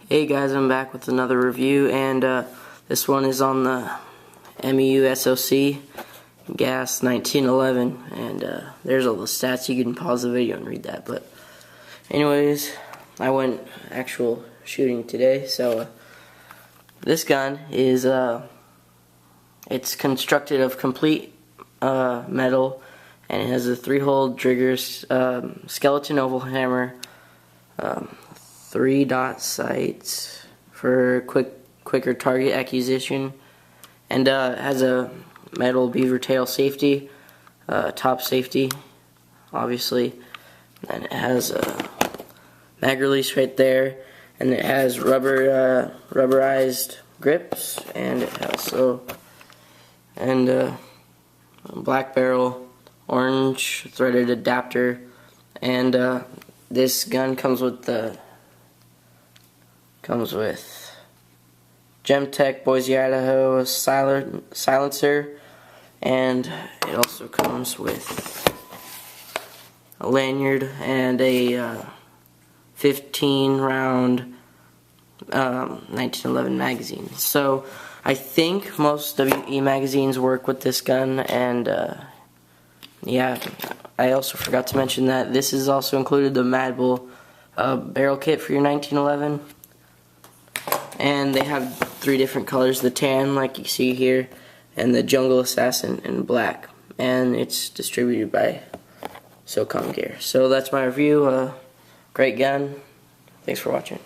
Hey guys, I'm back with another review, and this one is on the MEUSOC gas 1911, and there's all the stats. You can pause the video and read that, but anyways, I went actual shooting today. So this gun is it's constructed of complete metal, and it has a 3-hole trigger, skeleton oval hammer, 3-dot sights for quicker target acquisition, and has a metal beaver tail safety, top safety, obviously, and it has a mag release right there, and it has rubberized grips, and it also black barrel, orange threaded adapter, and this gun comes with Gemtech Boise, Idaho silencer, and it also comes with a lanyard and a 15-round 1911 magazine. So I think most WE magazines work with this gun, and yeah, I also forgot to mention that this is also included the Mad Bull barrel kit for your 1911, and they have 3 different colors: the tan, like you see here, and the Jungle Assassin in black, and it's distributed by SOCOM Gear. So that's my review. Great gun. Thanks for watching.